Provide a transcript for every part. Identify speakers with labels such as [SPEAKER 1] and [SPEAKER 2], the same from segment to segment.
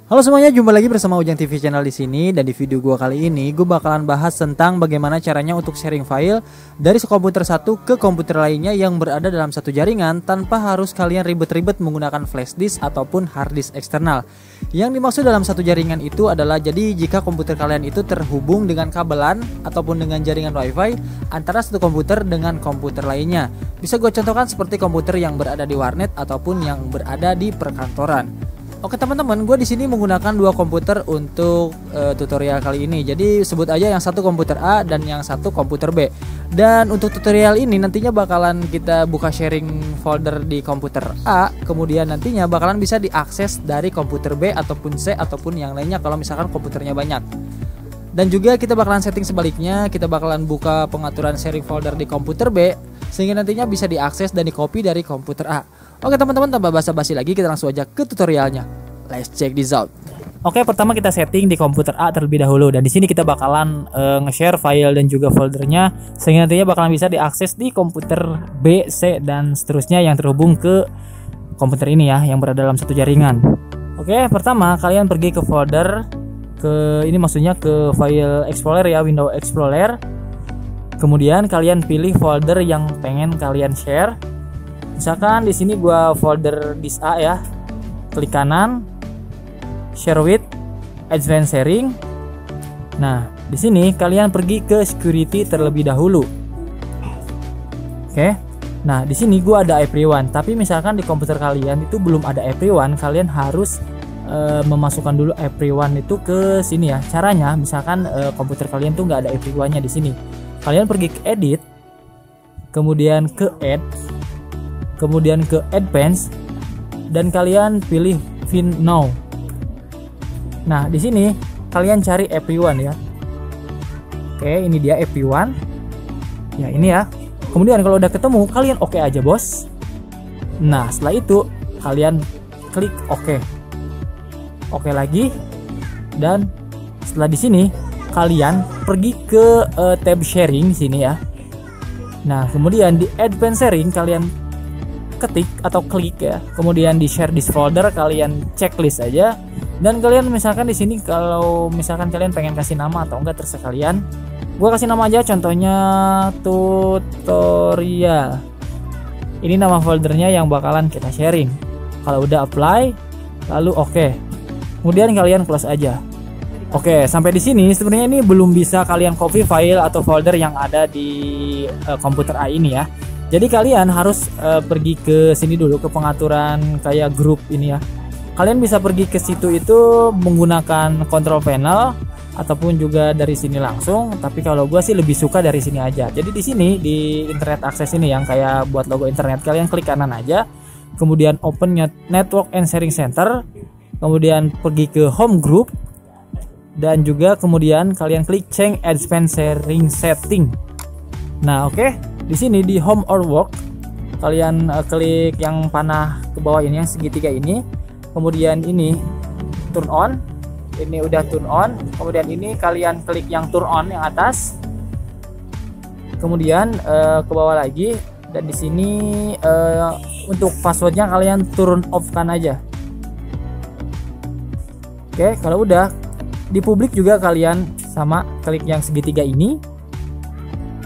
[SPEAKER 1] Halo semuanya, jumpa lagi bersama Ujang TV Channel di sini. Dan di video gua kali ini gue bakalan bahas tentang bagaimana caranya untuk sharing file dari komputer satu ke komputer lainnya yang berada dalam satu jaringan tanpa harus kalian ribet-ribet menggunakan flash disk ataupun hard disk eksternal. Yang dimaksud dalam satu jaringan itu adalah jadi jika komputer kalian itu terhubung dengan kabelan ataupun dengan jaringan wifi antara satu komputer dengan komputer lainnya. Bisa gue contohkan seperti komputer yang berada di warnet ataupun yang berada di perkantoran. Oke teman-teman, gue di sini menggunakan dua komputer untuk tutorial kali ini. Jadi sebut aja yang satu komputer A dan yang satu komputer B. Dan untuk tutorial ini nantinya bakalan kita buka sharing folder di komputer A, kemudian nantinya bakalan bisa diakses dari komputer B ataupun C ataupun yang lainnya kalau misalkan komputernya banyak. Dan juga kita bakalan setting sebaliknya, kita bakalan buka pengaturan sharing folder di komputer B sehingga nantinya bisa diakses dan di-copy dari komputer A. Oke teman-teman, tanpa basa-basi lagi kita langsung aja ke tutorialnya. Let's check this out. Oke, pertama kita setting di komputer A terlebih dahulu, dan di sini kita bakalan nge-share file dan juga foldernya sehingga nantinya bakalan bisa diakses di komputer B, C dan seterusnya yang terhubung ke komputer ini ya, yang berada dalam satu jaringan. Oke, pertama kalian pergi ke folder, ini maksudnya ke file Explorer ya, Windows Explorer. Kemudian kalian pilih folder yang pengen kalian share. Misalkan di sini gua folder disk A ya. Klik kanan, share with, advanced sharing. Nah, di sini kalian pergi ke security terlebih dahulu. Oke. Nah, di sini gua ada everyone, tapi misalkan di komputer kalian itu belum ada everyone, kalian harus memasukkan dulu everyone itu ke sini ya. Caranya, misalkan komputer kalian tuh nggak ada everyone-nya di sini. Kalian pergi ke edit, kemudian ke add, kemudian ke advance, dan kalian pilih find now. Nah, di sini kalian cari everyone ya. Oke, ini dia everyone. Ya, ini ya. Kemudian kalau udah ketemu, kalian oke aja, bos. Nah, setelah itu kalian klik oke. Oke lagi. Dan setelah di sini kalian pergi ke tab sharing di sini ya. Nah, kemudian di advanced sharing kalian ketik atau klik ya. Kemudian di share this folder kalian checklist aja. Dan kalian misalkan di sini kalau misalkan kalian pengen kasih nama atau enggak terserah kalian. Gua kasih nama aja contohnya tutorial. Ini nama foldernya yang bakalan kita sharing. Kalau udah apply lalu oke. Kemudian kalian close aja. Oke, sampai di sini sebenarnya ini belum bisa kalian copy file atau folder yang ada di komputer A ini ya. Jadi kalian harus pergi ke sini dulu ke pengaturan kayak grup ini ya. Kalian bisa pergi ke situ itu menggunakan control panel ataupun juga dari sini langsung. Tapi kalau gua sih lebih suka dari sini aja. Jadi di sini di internet access ini yang kayak buat logo internet, kalian klik kanan aja. Kemudian open network and sharing center. Kemudian pergi ke home group. Dan juga kemudian kalian klik change advanced sharing setting. Nah, oke. Di sini di home or work kalian klik yang panah ke bawah ini yang segitiga ini. Kemudian ini turn on. Ini udah turn on. Kemudian ini kalian klik yang turn on yang atas. Kemudian ke bawah lagi, dan di sini untuk passwordnya kalian turn off kan aja. Oke, kalau udah di publik juga kalian sama klik yang segitiga ini.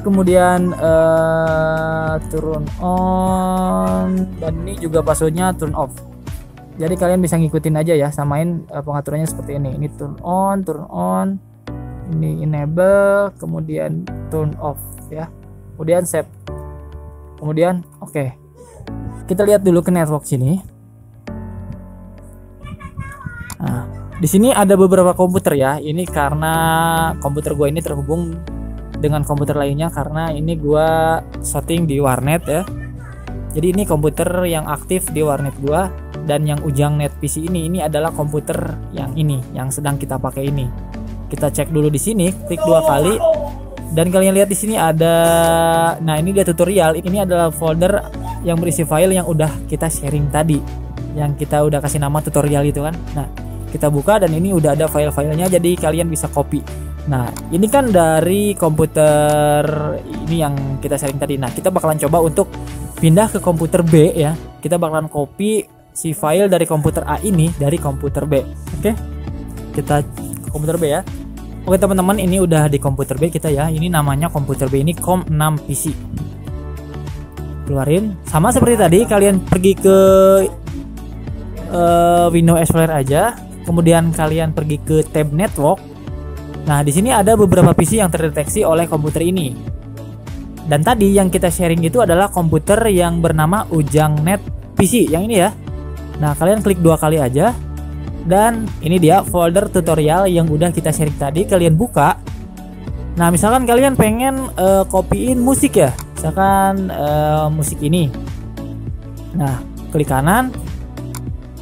[SPEAKER 1] Kemudian turn on, dan ini juga passwordnya turn off. Jadi kalian bisa ngikutin aja ya, samain pengaturannya seperti ini. Ini turn on, ini enable, kemudian turn off ya. Kemudian save. Kemudian oke. Kita lihat dulu ke network sini. Nah, di sini ada beberapa komputer ya. Ini karena komputer gue ini terhubung dengan komputer lainnya karena ini gua setting di warnet ya. Jadi ini komputer yang aktif di warnet gua, dan yang Ujang Net PC ini adalah komputer yang ini yang sedang kita pakai ini. Kita cek dulu di sini, klik 2 kali, dan kalian lihat di sini ada, nah ini dia tutorial. Ini adalah folder yang berisi file yang udah kita sharing tadi, yang kita udah kasih nama tutorial gitu kan. Nah, kita buka dan ini udah ada file-filenya, jadi kalian bisa copy. Nah, ini kan dari komputer ini yang kita sharing tadi. Nah, kita bakalan coba untuk pindah ke komputer B ya. Kita bakalan copy si file dari komputer A ini dari komputer B. Oke, kita ke komputer B ya. Oke teman-teman, ini udah di komputer B kita ya. Ini namanya komputer B ini COM6 PC. Keluarin, sama seperti tadi, kalian pergi ke Windows Explorer aja, kemudian kalian pergi ke tab Network. Nah, di sini ada beberapa PC yang terdeteksi oleh komputer ini. Dan tadi yang kita sharing itu adalah komputer yang bernama Ujangnet PC, yang ini ya. Nah, kalian klik 2 kali aja. Dan ini dia folder tutorial yang udah kita sharing tadi, kalian buka. Nah, misalkan kalian pengen copyin musik ya. Misalkan musik ini. Nah, klik kanan.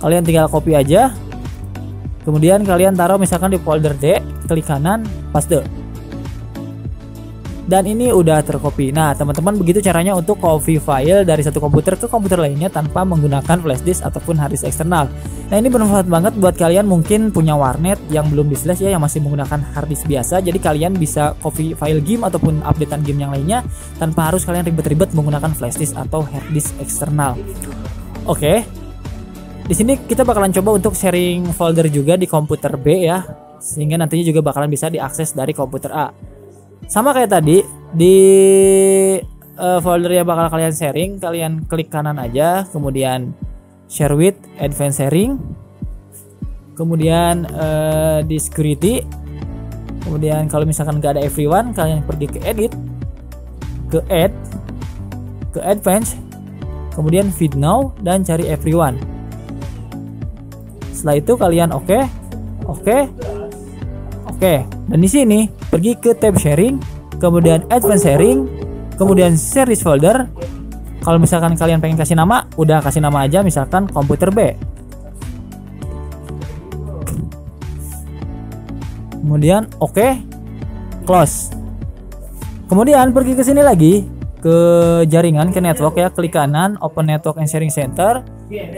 [SPEAKER 1] Kalian tinggal copy aja. Kemudian kalian taruh misalkan di folder D, klik kanan, paste. Dan ini udah tercopy. Nah, teman-teman, begitu caranya untuk copy file dari satu komputer ke komputer lainnya tanpa menggunakan flash disk ataupun hard disk eksternal. Nah, ini bermanfaat banget buat kalian mungkin punya warnet yang belum di flash ya, yang masih menggunakan hard disk biasa. Jadi kalian bisa copy file game ataupun updatean game yang lainnya tanpa harus kalian ribet-ribet menggunakan flash disk atau hard disk eksternal. Oke. Di sini kita bakalan coba untuk sharing folder juga di komputer B ya, sehingga nantinya juga bakalan bisa diakses dari komputer A. Sama kayak tadi, di folder yang bakal kalian sharing, kalian klik kanan aja, kemudian share with, advanced sharing, kemudian di security, kemudian kalau misalkan gak ada everyone, kalian pergi ke edit, ke add, ke advanced, kemudian feed now, dan cari everyone. Setelah itu kalian oke. Dan di sini pergi ke tab sharing, kemudian advanced sharing, kemudian share this folder. Kalau misalkan kalian pengen kasih nama, udah kasih nama aja, misalkan komputer B. Kemudian close. Kemudian pergi ke sini lagi, ke jaringan, ke network ya, klik kanan, open network and sharing center,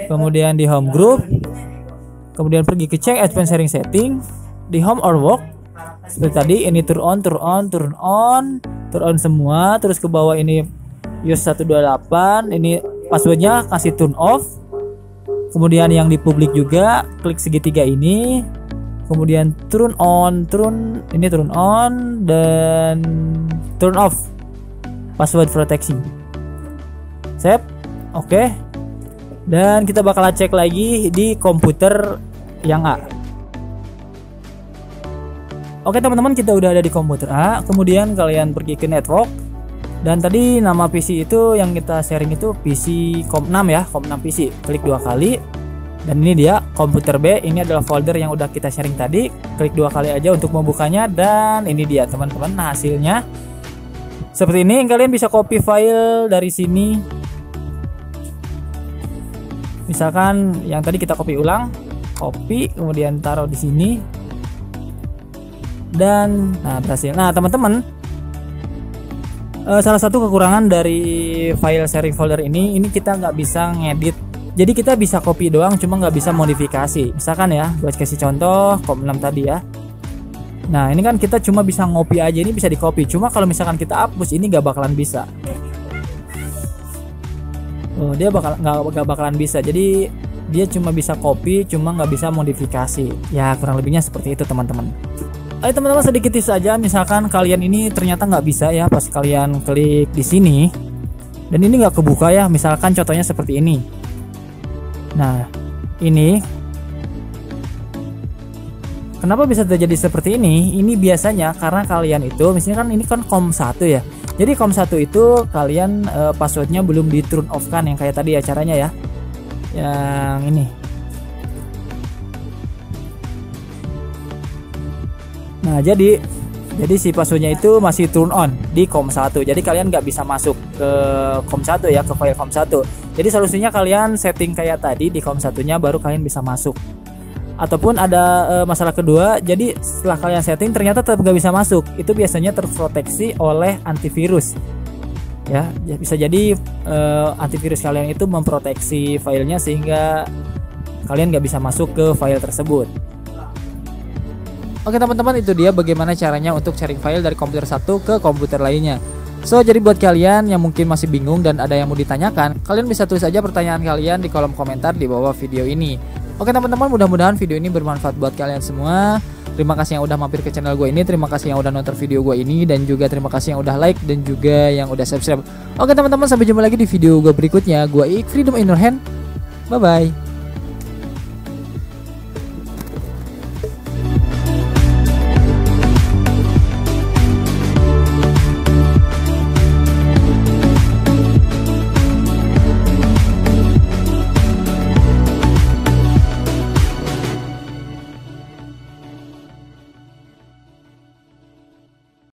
[SPEAKER 1] kemudian di home group. Kemudian pergi ke check advanced sharing setting di home or work. Seperti tadi, ini turn on semua. Terus ke bawah ini use 128. Ini passwordnya kasih turn off. Kemudian yang di publik juga klik segitiga ini. Kemudian turn on dan turn off password protection. Save. Oke. Dan kita bakal cek lagi di komputer yang A. Oke teman-teman, kita udah ada di komputer A. Kemudian kalian pergi ke network. Dan tadi nama PC itu yang kita sharing itu PC COM6 ya, COM6 PC. Klik 2 kali. Dan ini dia komputer B. Ini adalah folder yang udah kita sharing tadi. Klik 2 kali aja untuk membukanya. Dan ini dia teman-teman hasilnya. Seperti ini, kalian bisa copy file dari sini. Misalkan yang tadi kita copy ulang, copy kemudian taruh di sini, dan berhasil. Nah teman-teman, salah satu kekurangan dari file sharing folder ini kita nggak bisa ngedit. Jadi kita bisa copy doang, cuma nggak bisa modifikasi. Misalkan ya, buat kasih contoh COM6 tadi ya. Nah ini kan kita cuma bisa ngopi aja, ini bisa di copy. Cuma kalau misalkan kita hapus, ini nggak bakalan bisa. Dia nggak bakalan bisa. Jadi dia cuma bisa copy, cuma nggak bisa modifikasi. Ya kurang lebihnya seperti itu teman-teman. Ayo teman-teman, sedikit tips saja. Misalkan kalian ini ternyata nggak bisa ya, pas kalian klik di sini dan ini nggak kebuka ya. Misalkan contohnya seperti ini. Nah ini kenapa bisa terjadi seperti ini? Ini biasanya karena kalian itu, misalnya kan ini kan COM1 ya. Jadi COM1 itu kalian passwordnya belum di turn off kan, yang kayak tadi ya caranya ya. Yang ini. Nah jadi si passwordnya itu masih turn on di COM1. Jadi kalian nggak bisa masuk ke COM1 ya, ke file COM1. Jadi solusinya kalian setting kayak tadi di COM1-nya, baru kalian bisa masuk. Ataupun ada masalah kedua, jadi setelah kalian setting ternyata tetap gak bisa masuk, itu biasanya terproteksi oleh antivirus ya. Bisa jadi antivirus kalian itu memproteksi filenya sehingga kalian gak bisa masuk ke file tersebut. Oke teman-teman, itu dia bagaimana caranya untuk sharing file dari komputer satu ke komputer lainnya. So jadi buat kalian yang mungkin masih bingung dan ada yang mau ditanyakan, kalian bisa tulis aja pertanyaan kalian di kolom komentar di bawah video ini. Oke teman-teman, mudah-mudahan video ini bermanfaat buat kalian semua. Terima kasih yang udah mampir ke channel gue ini, terima kasih yang udah nonton video gue ini, dan juga terima kasih yang udah like dan juga yang udah subscribe. Oke teman-teman, sampai jumpa lagi di video gue berikutnya. Gue Ik, Freedom in Your Hand. Bye bye.